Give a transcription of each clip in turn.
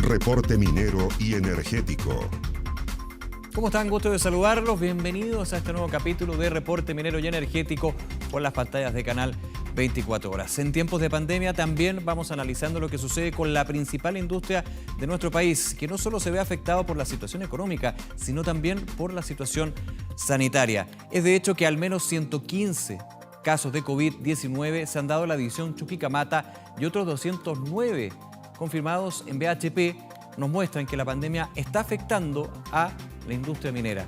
Reporte minero y energético. ¿Cómo están? Gusto de saludarlos. Bienvenidos a este nuevo capítulo de Reporte Minero y Energético por las pantallas de Canal 24 Horas. En tiempos de pandemia también vamos analizando lo que sucede con la principal industria de nuestro país, que no solo se ve afectado por la situación económica, sino también por la situación sanitaria. Es de hecho que al menos 115 casos de COVID-19 se han dado en la división Chuquicamata y otros 209 confirmados en BHP nos muestran que la pandemia está afectando a la industria minera.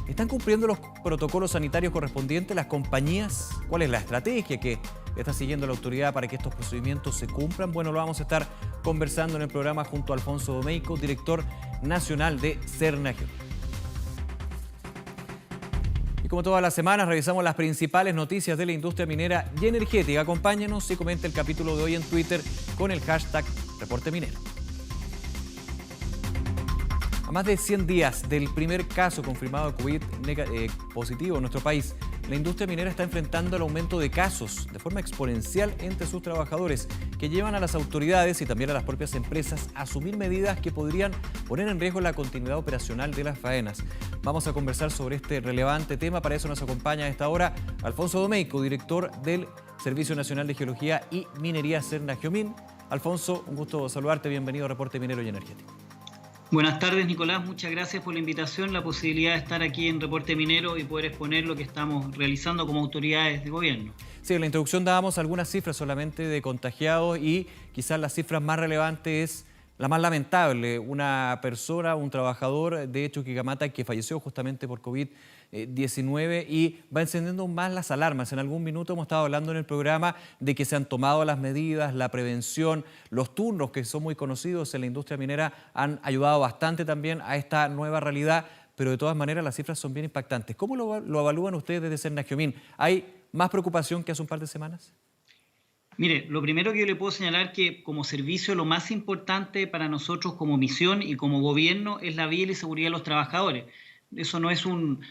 ¿Están cumpliendo los protocolos sanitarios correspondientes las compañías? ¿Cuál es la estrategia que está siguiendo la autoridad para que estos procedimientos se cumplan? Bueno, lo vamos a estar conversando en el programa junto a Alfonso Domeyko, director nacional de Cernagio. Y como todas las semanas, revisamos las principales noticias de la industria minera y energética. Acompáñenos y comente el capítulo de hoy en Twitter con el hashtag Reporte Minero. A más de 100 días del primer caso confirmado de COVID positivo en nuestro país, la industria minera está enfrentando el aumento de casos de forma exponencial entre sus trabajadores, que llevan a las autoridades y también a las propias empresas a asumir medidas que podrían poner en riesgo la continuidad operacional de las faenas. Vamos a conversar sobre este relevante tema. Para eso nos acompaña a esta hora Alfonso Domeyko, director del Servicio Nacional de Geología y Minería Cernagio-Min. Alfonso, un gusto saludarte. Bienvenido a Reporte Minero y Energético. Buenas tardes, Nicolás. Muchas gracias por la invitación, la posibilidad de estar aquí en Reporte Minero y poder exponer lo que estamos realizando como autoridades de gobierno. Sí, en la introducción dábamos algunas cifras solamente de contagiados y quizás las cifras más relevantes es la más lamentable. Una persona, un trabajador de Chuquicamata que falleció justamente por COVID-19 y va encendiendo más las alarmas. En algún minuto hemos estado hablando en el programa de que se han tomado las medidas, la prevención, los turnos que son muy conocidos en la industria minera han ayudado bastante también a esta nueva realidad, pero de todas maneras las cifras son bien impactantes. ¿Cómo lo evalúan ustedes desde Cernagio-Min? ¿Hay más preocupación que hace un par de semanas? Mire, lo primero que yo le puedo señalar que como servicio lo más importante para nosotros como misión y como gobierno es la vida y la seguridad de los trabajadores. Eso no es un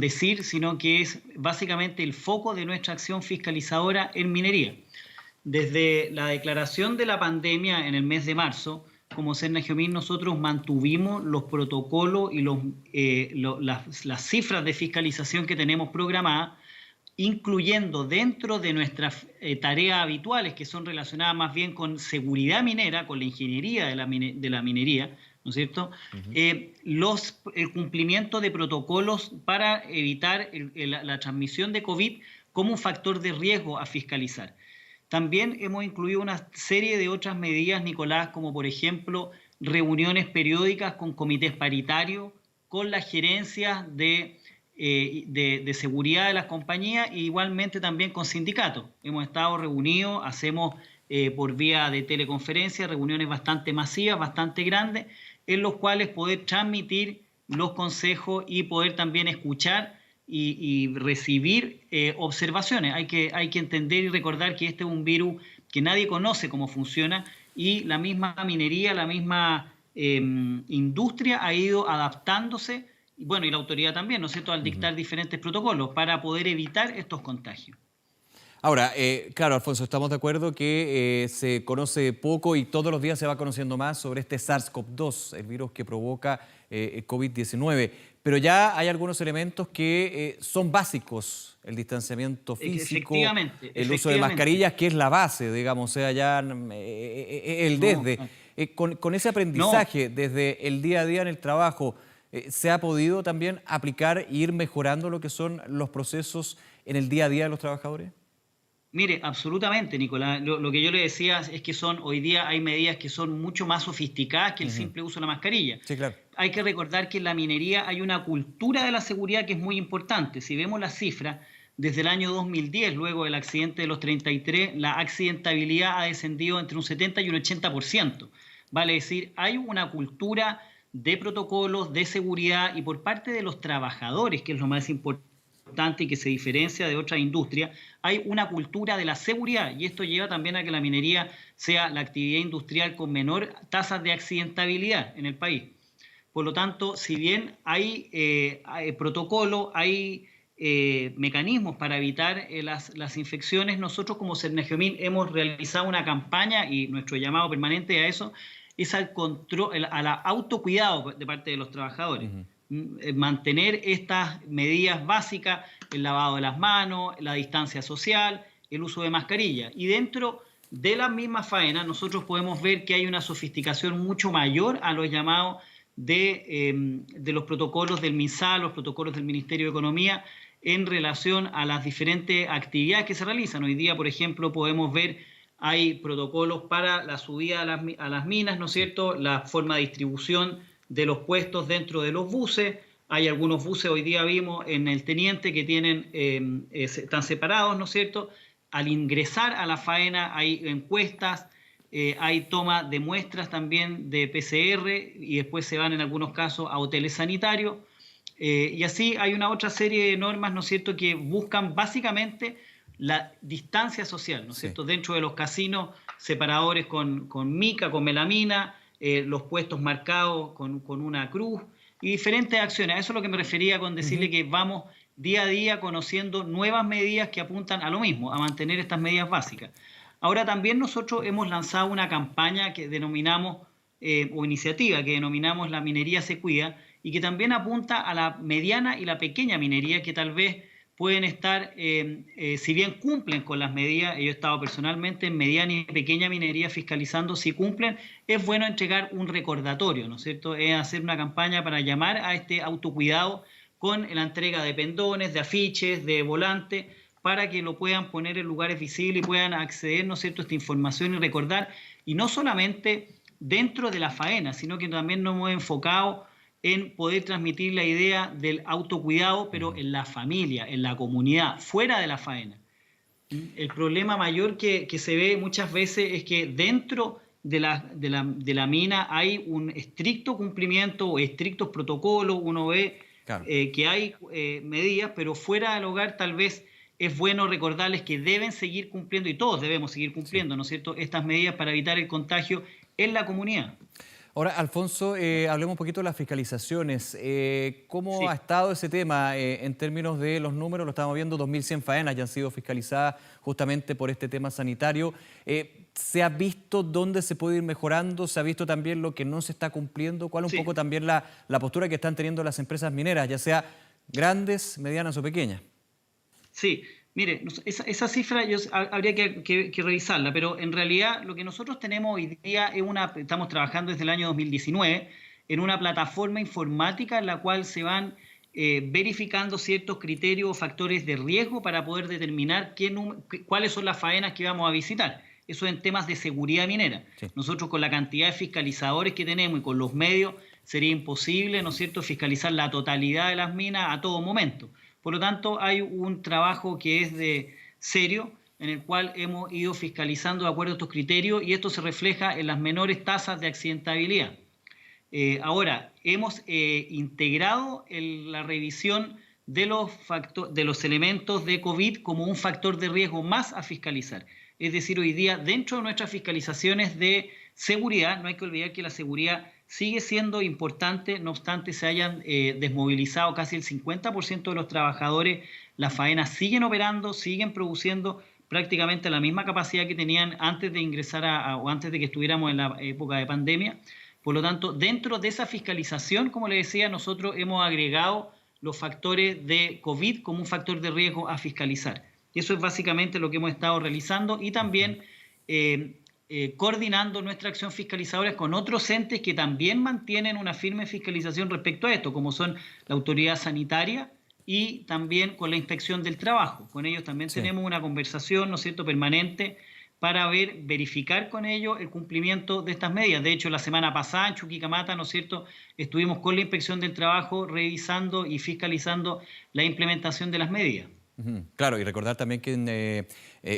decir, sino que es básicamente el foco de nuestra acción fiscalizadora en minería. Desde la declaración de la pandemia en el mes de marzo, como Cernagio-Min nosotros mantuvimos los protocolos y las cifras de fiscalización que tenemos programadas, incluyendo dentro de nuestras tareas habituales, que son relacionadas más bien con seguridad minera, con la ingeniería de la minería, ¿no es cierto? El cumplimiento de protocolos para evitar la transmisión de COVID como un factor de riesgo a fiscalizar. También hemos incluido una serie de otras medidas, Nicolás, como por ejemplo reuniones periódicas con comités paritarios, con las gerencias de seguridad de las compañías e igualmente también con sindicatos. Hemos estado reunidos, hacemos por vía de teleconferencia reuniones bastante masivas, bastante grandes, en los cuales poder transmitir los consejos y poder también escuchar y recibir observaciones. Hay que entender y recordar que este es un virus que nadie conoce cómo funciona y la misma minería, la misma industria ha ido adaptándose. Bueno, y la autoridad también, ¿no es cierto?, al dictar diferentes protocolos para poder evitar estos contagios. Ahora, claro, Alfonso, estamos de acuerdo que se conoce poco y todos los días se va conociendo más sobre este SARS-CoV-2, el virus que provoca COVID-19. Pero ya hay algunos elementos que son básicos, el distanciamiento físico, el uso de mascarillas, que es la base, digamos, o sea, ya con ese aprendizaje desde el día a día en el trabajo, ¿se ha podido también aplicar e ir mejorando lo que son los procesos en el día a día de los trabajadores? Mire, absolutamente, Nicolás. Lo que yo le decía es que hoy día hay medidas que son mucho más sofisticadas que el simple uso de la mascarilla. Sí, claro. Hay que recordar que en la minería hay una cultura de la seguridad que es muy importante. Si vemos las cifras, desde el año 2010, luego del accidente de los 33, la accidentabilidad ha descendido entre un 70 y un 80%. Vale decir, hay una cultura de protocolos, de seguridad y por parte de los trabajadores, que es lo más importante y que se diferencia de otras industrias, hay una cultura de la seguridad y esto lleva también a que la minería sea la actividad industrial con menor tasas de accidentabilidad en el país. Por lo tanto, si bien hay protocolos, hay mecanismos para evitar las infecciones, nosotros como Cernagio-Min hemos realizado una campaña y nuestro llamado permanente a eso es al control, al autocuidado de parte de los trabajadores. Mantener estas medidas básicas, el lavado de las manos, la distancia social, el uso de mascarilla. Y dentro de las mismas faenas nosotros podemos ver que hay una sofisticación mucho mayor a los llamados de los protocolos del MinSal, los protocolos del Ministerio de Economía, en relación a las diferentes actividades que se realizan. Hoy día, por ejemplo, podemos ver, hay protocolos para la subida a las minas, ¿no es cierto?, la forma de distribución de los puestos dentro de los buses. Hay algunos buses, hoy día vimos en el Teniente, que tienen, están separados, ¿no es cierto? Al ingresar a la faena hay encuestas, hay toma de muestras también de PCR y después se van en algunos casos a hoteles sanitarios. Y así hay una otra serie de normas, ¿no es cierto?, que buscan básicamente la distancia social, ¿no es cierto? Dentro de los casinos, separadores con mica, con melamina, los puestos marcados con una cruz y diferentes acciones. A eso es lo que me refería con decirle que vamos día a día conociendo nuevas medidas que apuntan a lo mismo, a mantener estas medidas básicas. Ahora también nosotros hemos lanzado una campaña que denominamos, o iniciativa que denominamos La Minería se Cuida, y que también apunta a la mediana y la pequeña minería, que tal vez pueden estar, si bien cumplen con las medidas, yo he estado personalmente en mediana y pequeña minería fiscalizando, si cumplen, es bueno entregar un recordatorio, ¿no es cierto? Es hacer una campaña para llamar a este autocuidado con la entrega de pendones, de afiches, de volantes, para que lo puedan poner en lugares visibles y puedan acceder, ¿no es cierto?, a esta información y recordar, y no solamente dentro de la faena, sino que también nos hemos enfocado en poder transmitir la idea del autocuidado, pero en la familia, en la comunidad, fuera de la faena. El problema mayor que se ve muchas veces es que dentro de la mina hay un estricto cumplimiento o estrictos protocolos, uno ve que hay medidas, pero fuera del hogar tal vez es bueno recordarles que deben seguir cumpliendo, y todos debemos seguir cumpliendo, ¿no es cierto?, estas medidas para evitar el contagio en la comunidad. Ahora, Alfonso, hablemos un poquito de las fiscalizaciones. ¿Cómo ha estado ese tema en términos de los números? Lo estamos viendo, 2.100 faenas ya han sido fiscalizadas justamente por este tema sanitario. ¿Se ha visto dónde se puede ir mejorando? ¿Se ha visto también lo que no se está cumpliendo? ¿Cuál es un poco también la postura que están teniendo las empresas mineras, ya sea grandes, medianas o pequeñas? Sí. Mire, esa cifra habría que revisarla, pero en realidad lo que nosotros tenemos hoy día es estamos trabajando desde el año 2019 en una plataforma informática en la cual se van verificando ciertos criterios o factores de riesgo para poder determinar cuáles son las faenas que vamos a visitar. Eso en temas de seguridad minera. Sí. Nosotros, con la cantidad de fiscalizadores que tenemos y con los medios, sería imposible, ¿no es cierto?, fiscalizar la totalidad de las minas a todo momento. Por lo tanto, hay un trabajo que es serio, en el cual hemos ido fiscalizando de acuerdo a estos criterios, y esto se refleja en las menores tasas de accidentabilidad. Ahora, hemos integrado la revisión de los elementos de COVID como un factor de riesgo más a fiscalizar. Es decir, hoy día, dentro de nuestras fiscalizaciones de seguridad, no hay que olvidar que la seguridad sigue siendo importante, no obstante se hayan desmovilizado casi el 50% de los trabajadores, las faenas siguen operando, siguen produciendo prácticamente la misma capacidad que tenían antes de ingresar o antes de que estuviéramos en la época de pandemia. Por lo tanto, dentro de esa fiscalización, como le decía, nosotros hemos agregado los factores de COVID como un factor de riesgo a fiscalizar. Y eso es básicamente lo que hemos estado realizando, y también coordinando nuestra acción fiscalizadora con otros entes que también mantienen una firme fiscalización respecto a esto, como son la autoridad sanitaria y también con la inspección del trabajo. Con ellos también tenemos una conversación, ¿no es cierto?, permanente, para verificar con ellos el cumplimiento de estas medidas. De hecho, la semana pasada en Chuquicamata, ¿no es cierto?, estuvimos con la inspección del trabajo revisando y fiscalizando la implementación de las medidas. Claro, y recordar también que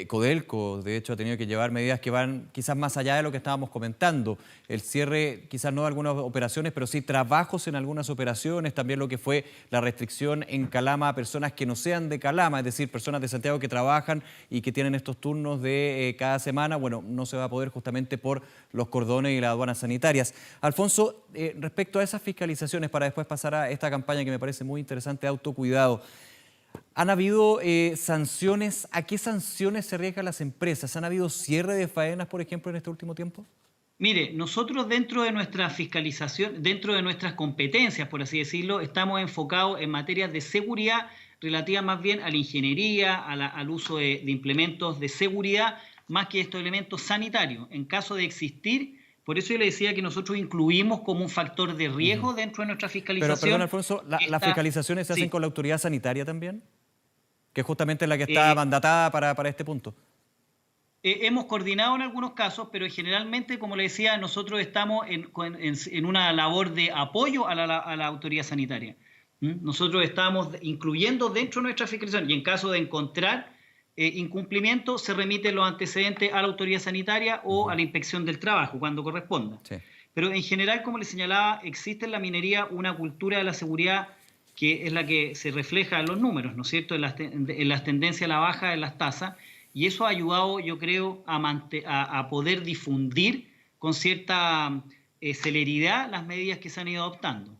Codelco, de hecho, ha tenido que llevar medidas que van quizás más allá de lo que estábamos comentando. El cierre, quizás no de algunas operaciones, pero sí trabajos en algunas operaciones. También lo que fue la restricción en Calama a personas que no sean de Calama, es decir, personas de Santiago que trabajan y que tienen estos turnos de cada semana. Bueno, no se va a poder justamente por los cordones y las aduanas sanitarias. Alfonso, respecto a esas fiscalizaciones, para después pasar a esta campaña que me parece muy interesante, autocuidado. ¿Han habido sanciones? ¿A qué sanciones se arriesgan las empresas? ¿Han habido cierre de faenas, por ejemplo, en este último tiempo? Mire, nosotros dentro de nuestra fiscalización, dentro de nuestras competencias, por así decirlo, estamos enfocados en materias de seguridad relativas más bien a la ingeniería, al uso de implementos de seguridad, más que estos elementos sanitarios. En caso de existir, por eso yo le decía que nosotros incluimos como un factor de riesgo dentro de nuestra fiscalización. Pero, perdón, Alfonso, ¿las fiscalizaciones se hacen con la autoridad sanitaria también? Que es justamente la que está mandatada para este punto. Hemos coordinado en algunos casos, pero generalmente, como le decía, nosotros estamos en una labor de apoyo a la autoridad sanitaria. Nosotros estamos incluyendo dentro de nuestra fiscalización y en caso de encontrar incumplimiento, se remiten los antecedentes a la autoridad sanitaria o a la inspección del trabajo, cuando corresponda. Sí. Pero en general, como le señalaba, existe en la minería una cultura de la seguridad que es la que se refleja en los números, ¿no es cierto?, en las tendencias a la baja de las tasas. Y eso ha ayudado, yo creo, a poder difundir con cierta celeridad las medidas que se han ido adoptando.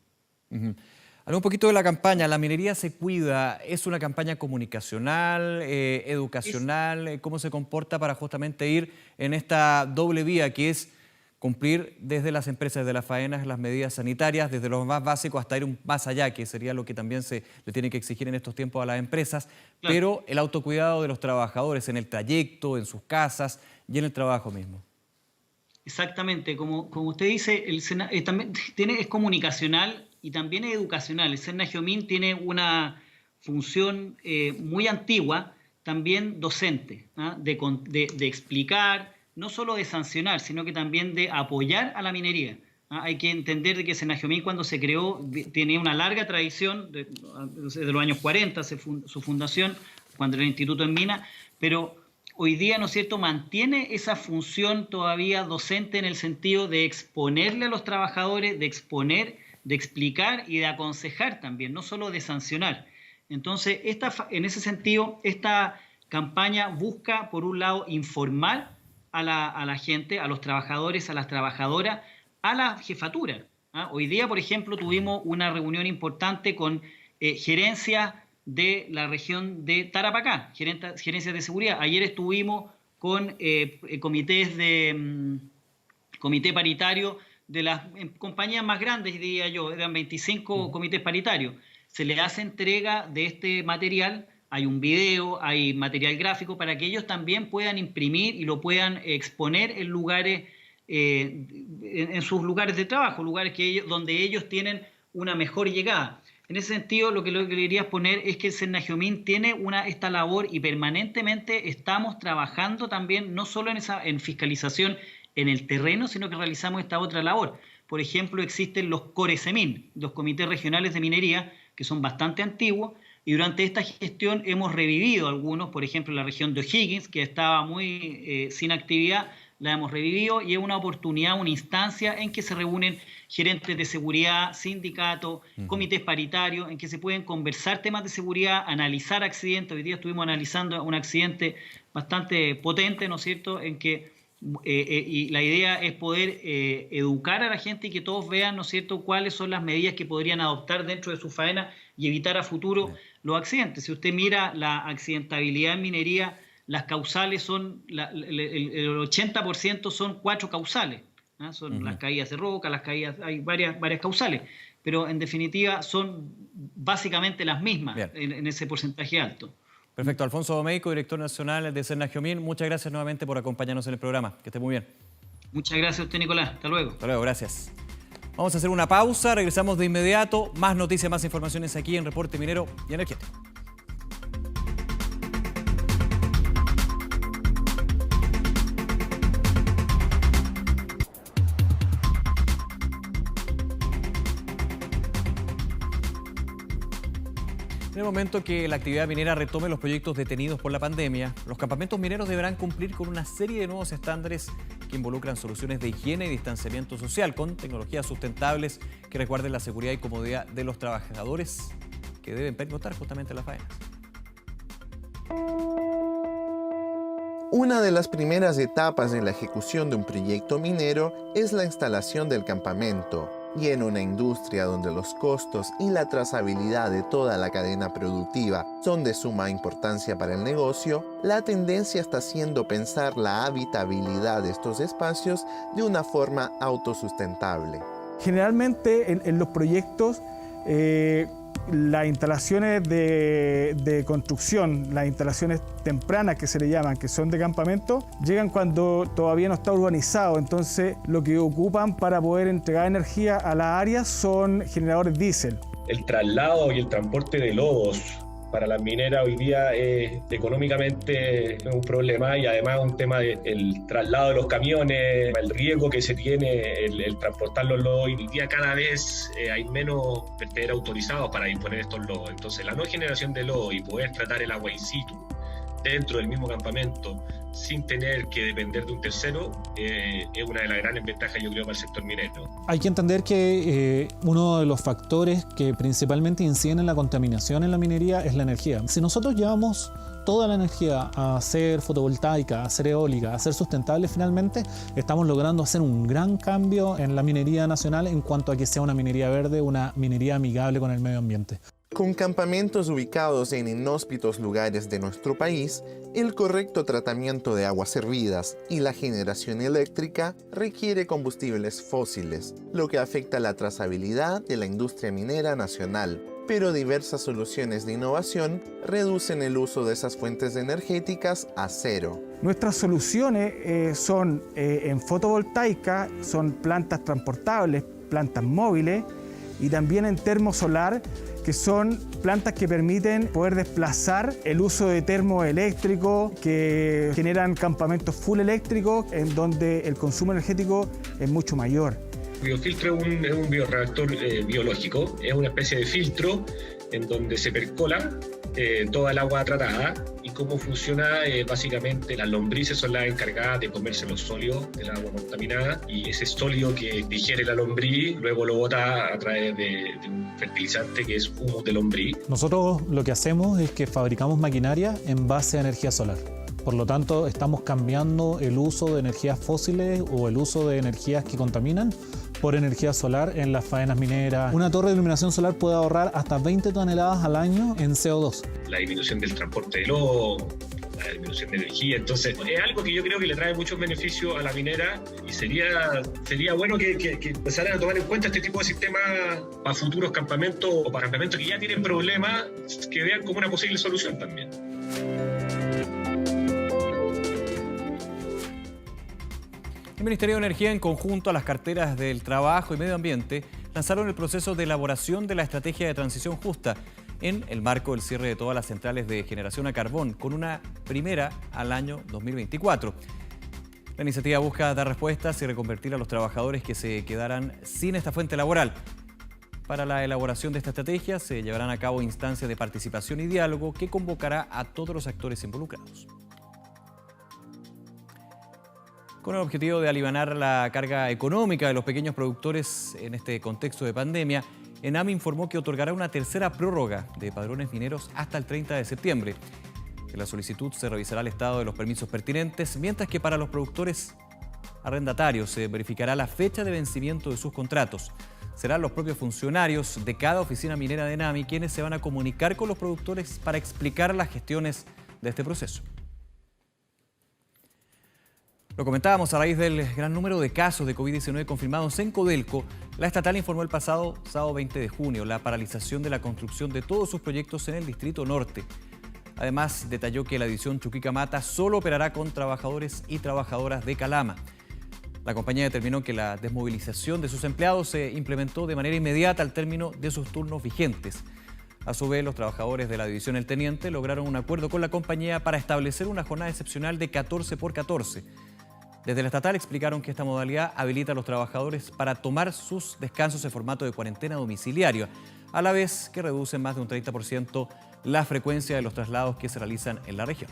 Habla un poquito de la campaña. La minería se cuida. ¿Es una campaña comunicacional, educacional? ¿Cómo se comporta para justamente ir en esta doble vía que es cumplir desde las empresas de las faenas las medidas sanitarias, desde lo más básico hasta ir más allá, que sería lo que también se le tiene que exigir en estos tiempos a las empresas, claro, pero el autocuidado de los trabajadores en el trayecto, en sus casas y en el trabajo mismo? Exactamente, como usted dice, también es comunicacional y también es educacional. El SENAGIOMIN tiene una función muy antigua, también docente, de explicar, no solo de sancionar, sino que también de apoyar a la minería. Hay que entender de que SENAGIOMIN, cuando se creó, tenía una larga tradición, desde los años 40, su fundación, cuando era el Instituto en Mina, pero hoy día, ¿no es cierto?, mantiene esa función todavía docente en el sentido de exponerle a los trabajadores, de exponer, de explicar y de aconsejar también, no solo de sancionar. Entonces, en ese sentido, esta campaña busca, por un lado, informar a la gente, a los trabajadores, a las trabajadoras, a la jefatura. Hoy día, por ejemplo, tuvimos una reunión importante con gerencias de la región de Tarapacá, gerencias de seguridad. Ayer estuvimos con comité paritario de las compañías más grandes, diría yo, eran 25 comités paritarios. Se les hace entrega de este material. Hay un video, hay material gráfico para que ellos también puedan imprimir y lo puedan exponer en lugares, en sus lugares de trabajo, lugares donde ellos tienen una mejor llegada. En ese sentido, lo que le quería poner es que el SENAGIOMIN tiene esta labor y permanentemente estamos trabajando también, no solo en fiscalización en el terreno, sino que realizamos esta otra labor. Por ejemplo, existen los CORESEMIN, los comités regionales de minería, que son bastante antiguos, y durante esta gestión hemos revivido algunos, por ejemplo, la región de O'Higgins, que estaba muy sin actividad, la hemos revivido y es una oportunidad, una instancia en que se reúnen gerentes de seguridad, sindicatos, comités paritarios, en que se pueden conversar temas de seguridad, analizar accidentes. Hoy día estuvimos analizando un accidente bastante potente, ¿no es cierto?, en que y la idea es poder educar a la gente y que todos vean, ¿no es cierto?, cuáles son las medidas que podrían adoptar dentro de su faena y evitar a futuro los accidentes. Si usted mira la accidentabilidad en minería, las causales son, el 80% son 4 causales. Son las caídas de roca, hay varias causales, pero en definitiva son básicamente las mismas en ese porcentaje alto. Perfecto. Alfonso Domeyko, director nacional de SENAGIOMIN, muchas gracias nuevamente por acompañarnos en el programa. Que esté muy bien. Muchas gracias a usted, Nicolás. Hasta luego. Hasta luego, gracias. Vamos a hacer una pausa, regresamos de inmediato. Más noticias, más informaciones aquí en Reporte Minero y Energético. En el momento que la actividad minera retome los proyectos detenidos por la pandemia, los campamentos mineros deberán cumplir con una serie de nuevos estándares que involucran soluciones de higiene y distanciamiento social con tecnologías sustentables que resguarden la seguridad y comodidad de los trabajadores que deben pernotar justamente las faenas. Una de las primeras etapas en la ejecución de un proyecto minero es la instalación del campamento. Y en una industria donde los costos y la trazabilidad de toda la cadena productiva son de suma importancia para el negocio, la tendencia está siendo pensar la habitabilidad de estos espacios de una forma autosustentable. Generalmente en los proyectos, las instalaciones de construcción, las instalaciones tempranas que se le llaman, que son de campamento, llegan cuando todavía no está urbanizado. Entonces, lo que ocupan para poder entregar energía a las áreas son generadores diésel. El traslado y el transporte de lobos para las mineras hoy día económicamente es un problema, y además un tema del traslado de los camiones, el riesgo que se tiene el transportar los lobos. Hoy día cada vez hay menos vertederos autorizados para disponer de estos lobos. Entonces la no generación de lobos y poder tratar el agua in situ dentro del mismo campamento sin tener que depender de un tercero es una de las grandes ventajas, yo creo, para el sector minero. Hay que entender que uno de los factores que principalmente inciden en la contaminación en la minería es la energía. Si nosotros llevamos toda la energía a ser fotovoltaica, a ser eólica, a ser sustentable, finalmente estamos logrando hacer un gran cambio en la minería nacional en cuanto a que sea una minería verde, una minería amigable con el medio ambiente. Con campamentos ubicados en inhóspitos lugares de nuestro país, el correcto tratamiento de aguas servidas y la generación eléctrica requiere combustibles fósiles, lo que afecta la trazabilidad de la industria minera nacional. Pero diversas soluciones de innovación reducen el uso de esas fuentes energéticas a cero. Nuestras soluciones son en fotovoltaica, son plantas transportables, plantas móviles, y también en termosolar, que son plantas que permiten poder desplazar el uso de termoeléctricos, que generan campamentos full eléctricos en donde el consumo energético es mucho mayor. Biofiltro es un bioreactor biológico, es una especie de filtro en donde se percola toda el agua tratada. Y cómo funciona, básicamente las lombrices son las encargadas de comerse los sólidos del agua contaminada, y ese sólido que digiere la lombriz luego lo bota a través de un fertilizante que es humus de lombriz. Nosotros lo que hacemos es que fabricamos maquinaria en base a energía solar. Por lo tanto, estamos cambiando el uso de energías fósiles o el uso de energías que contaminan por energía solar en las faenas mineras. Una torre de iluminación solar puede ahorrar hasta 20 toneladas al año en CO2. La disminución del transporte de lobos, la disminución de energía. Entonces, es algo que yo creo que le trae muchos beneficios a la minera, y sería bueno que empezaran a tomar en cuenta este tipo de sistemas para futuros campamentos o para campamentos que ya tienen problemas, que vean como una posible solución también. El Ministerio de Energía, en conjunto a las carteras del Trabajo y Medio Ambiente, lanzaron el proceso de elaboración de la estrategia de transición justa en el marco del cierre de todas las centrales de generación a carbón, con una primera al año 2024. La iniciativa busca dar respuestas y reconvertir a los trabajadores que se quedarán sin esta fuente laboral. Para la elaboración de esta estrategia se llevarán a cabo instancias de participación y diálogo que convocará a todos los actores involucrados. Con el objetivo de alivianar la carga económica de los pequeños productores en este contexto de pandemia, ENAM informó que otorgará una tercera prórroga de padrones mineros hasta el 30 de septiembre. En la solicitud se revisará el estado de los permisos pertinentes, mientras que para los productores arrendatarios se verificará la fecha de vencimiento de sus contratos. Serán los propios funcionarios de cada oficina minera de ENAM quienes se van a comunicar con los productores para explicar las gestiones de este proceso. Lo comentábamos a raíz del gran número de casos de COVID-19 confirmados en Codelco. La estatal informó el pasado sábado 20 de junio la paralización de la construcción de todos sus proyectos en el Distrito Norte. Además, detalló que la división Chuquicamata solo operará con trabajadores y trabajadoras de Calama. La compañía determinó que la desmovilización de sus empleados se implementó de manera inmediata al término de sus turnos vigentes. A su vez, los trabajadores de la división El Teniente lograron un acuerdo con la compañía para establecer una jornada excepcional de 14 por 14. Desde la estatal explicaron que esta modalidad habilita a los trabajadores para tomar sus descansos en formato de cuarentena domiciliaria, a la vez que reducen más de un 30% la frecuencia de los traslados que se realizan en la región.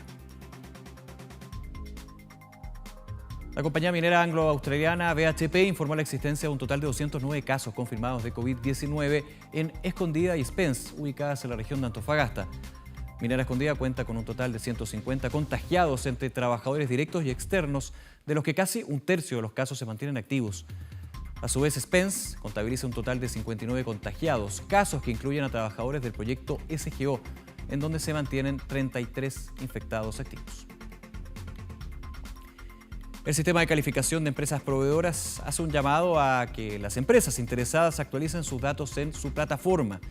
La compañía minera anglo-australiana BHP informó la existencia de un total de 209 casos confirmados de COVID-19 en Escondida y Spence, ubicadas en la región de Antofagasta. Minera Escondida cuenta con un total de 150 contagiados entre trabajadores directos y externos, de los que casi un tercio de los casos se mantienen activos. A su vez, Spence contabiliza un total de 59 contagiados, casos que incluyen a trabajadores del proyecto SGO, en donde se mantienen 33 infectados activos. El sistema de calificación de empresas proveedoras hace un llamado a que las empresas interesadas actualicen sus datos en su plataforma.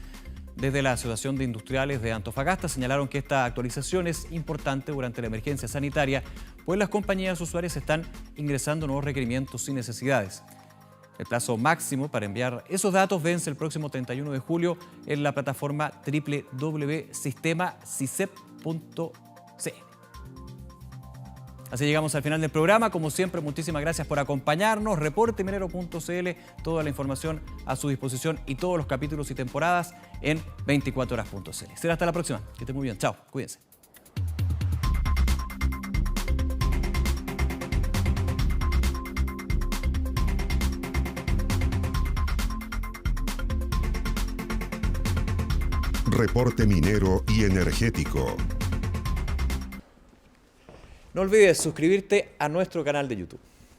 Desde la Asociación de Industriales de Antofagasta señalaron que esta actualización es importante durante la emergencia sanitaria, pues las compañías usuarias están ingresando nuevos requerimientos y necesidades. El plazo máximo para enviar esos datos vence el próximo 31 de julio en la plataforma www.sistemacisep.cl. Así llegamos al final del programa. Como siempre, muchísimas gracias por acompañarnos. Reporteminero.cl, toda la información a su disposición y todos los capítulos y temporadas en 24horas.cl. Será hasta la próxima. Que estén muy bien. Chao. Cuídense. Reporte minero y energético. No olvides suscribirte a nuestro canal de YouTube.